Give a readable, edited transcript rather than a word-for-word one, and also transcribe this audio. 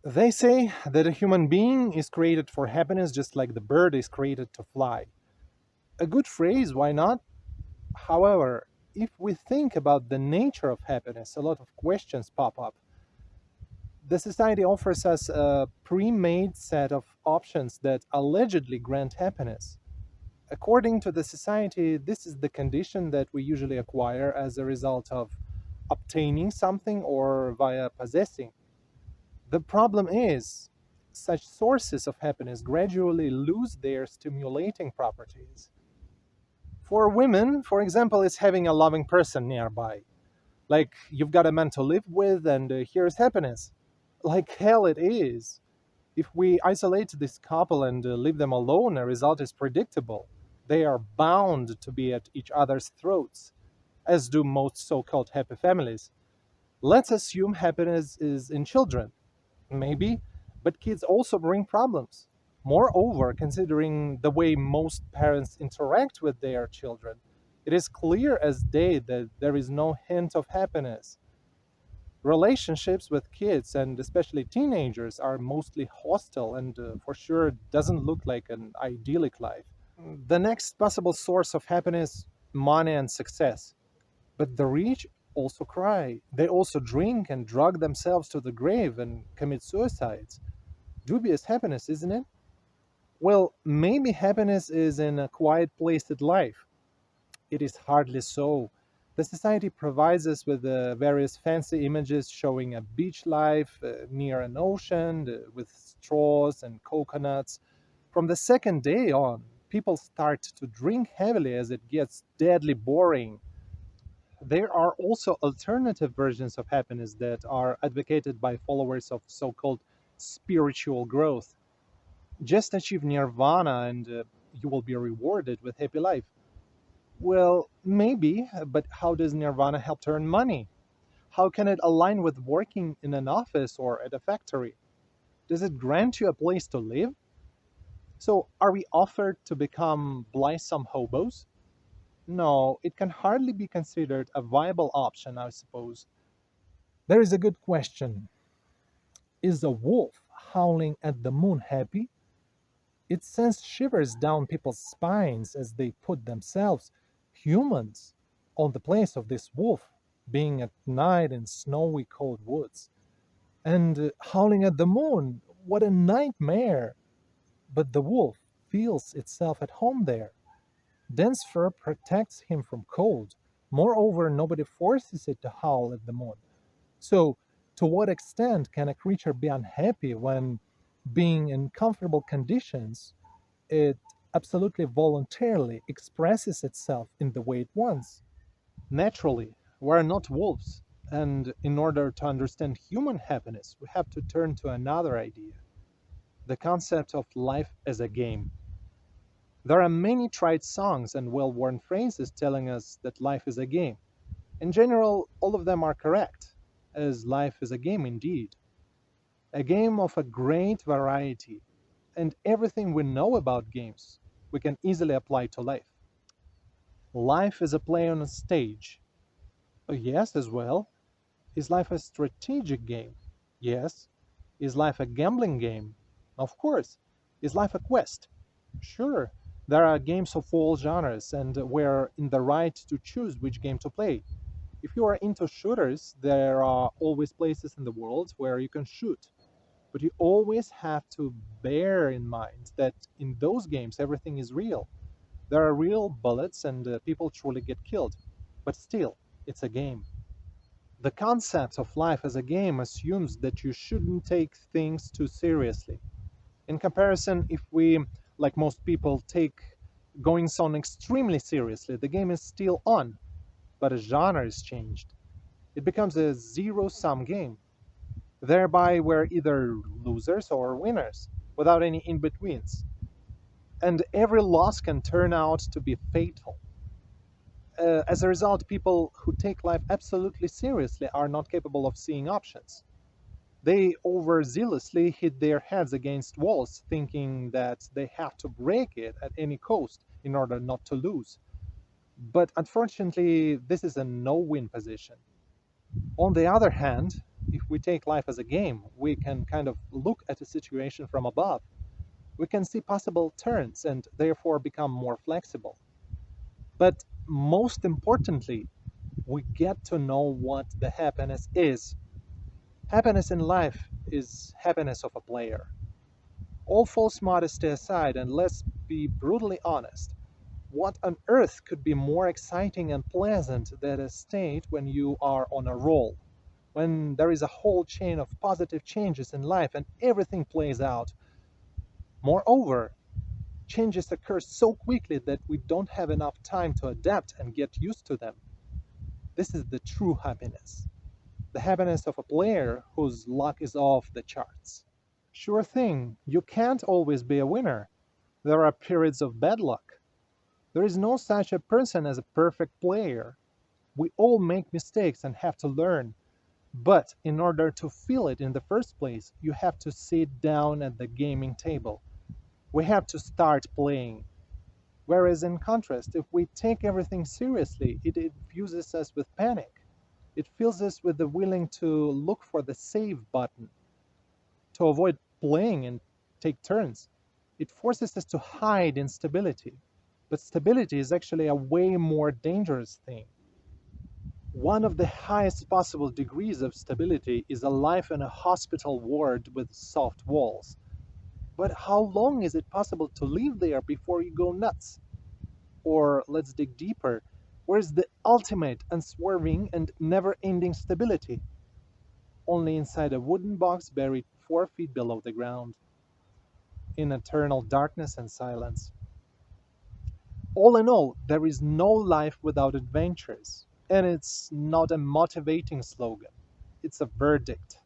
They say that a human being is created for happiness just like the bird is created to fly. A good phrase, why not? However, if we think about the nature of happiness, a lot of questions pop up. The society offers us a pre made set of options that allegedly grant happiness. According to the society, this is the condition that we usually acquire as a result of obtaining something or via possessing. The problem is, such sources of happiness gradually lose their stimulating properties. For women, for example, it's having a loving person nearby. Like, you've got a man to live with, and here's happiness. Like hell, it is. If we isolate this couple and leave them alone, the result is predictable. They are bound to be at each other's throats, as do most so called happy families. Let's assume happiness is in children. Maybe, but kids also bring problems. Moreover, considering the way most parents interact with their children, it is clear as day that there is no hint of happiness. Relationships with kids and especially teenagers are mostly hostile and for sure doesn't look like an idyllic life. The next possible source of happiness, money and success. But the rich also cry. They also drink and drug themselves to the grave and commit suicides. Dubious happiness, isn't it? Well, maybe happiness is in a quiet place in life. It is hardly so. The society provides us with various fancy images showing a beach life near an ocean with straws and coconuts. From the second day on, people start to drink heavily as it gets deadly boring. There are also alternative versions of happiness that are advocated by followers of so called spiritual growth. Just achieve nirvana and you will be rewarded with happy life. Well, maybe, but how does nirvana help to earn money? How can it align with working in an office or at a factory? Does it grant you a place to live? So, are we offered to become blithesome hobos? No, it can hardly be considered a viable option, I suppose. There is a good question. Is a wolf howling at the moon happy? It sends shivers down people's spines as they put themselves, humans, on the place of this wolf, being at night in snowy cold woods. And howling at the moon, what a nightmare! But the wolf feels itself at home there. Dense fur protects him from cold. Moreover, nobody forces it to howl at the moon. So, to what extent can a creature be unhappy when, being in comfortable conditions, it absolutely voluntarily expresses itself in the way it wants? Naturally, we're not wolves, and in order to understand human happiness, we have to turn to another idea, the concept of life as a game. There are many tried songs and well worn phrases telling us that life is a game. In general, all of them are correct, as life is a game indeed. A game of a great variety, and everything we know about games we can easily apply to life. Life is a play on a stage. Yes, as well. Is life a strategic game? Yes. Is life a gambling game? Of course. Is life a quest? Sure. There are games of all genres, and we're in the right to choose which game to play. If you are into shooters, there are always places in the world where you can shoot. But you always have to bear in mind that in those games, everything is real. There are real bullets and people truly get killed. But still, it's a game. The concept of life as a game assumes that you shouldn't take things too seriously. In comparison, if we, like most people, take going on extremely seriously, the game is still on, but a genre is changed. It becomes a zero sum game. Thereby, we're either losers or winners, without any in betweens. And every loss can turn out to be fatal. As a result, people who take life absolutely seriously are not capable of seeing options. They overzealously hit their heads against walls, thinking that they have to break it at any cost in order not to lose. But unfortunately, this is a no win position. On the other hand, if we take life as a game, we can kind of look at a situation from above. We can see possible turns and therefore become more flexible. But most importantly, we get to know what the happiness is. Happiness in life is happiness of a player. All false modesty aside, and let's be brutally honest, what on earth could be more exciting and pleasant than a state when you are on a roll? When there is a whole chain of positive changes in life and everything plays out. Moreover, changes occur so quickly that we don't have enough time to adapt and get used to them. This is the true happiness. The happiness of a player whose luck is off the charts. Sure thing, you can't always be a winner. There are periods of bad luck. There is no such a person as a perfect player. We all make mistakes and have to learn. But in order to feel it in the first place, you have to sit down at the gaming table. We have to start playing. Whereas in contrast, if we take everything seriously, it infuses us with panic. It fills us with the willing to look for the save button, to avoid playing and take turns. It forces us to hide instability. But stability is actually a way more dangerous thing. One of the highest possible degrees of stability is a life in a hospital ward with soft walls. But how long is it possible to live there before you go nuts? Or let's dig deeper. Where is the ultimate, unswerving, and never ending stability? Only inside a wooden box buried 4 feet below the ground, in eternal darkness and silence. All in all, there is no life without adventures. And it's not a motivating slogan, it's a verdict.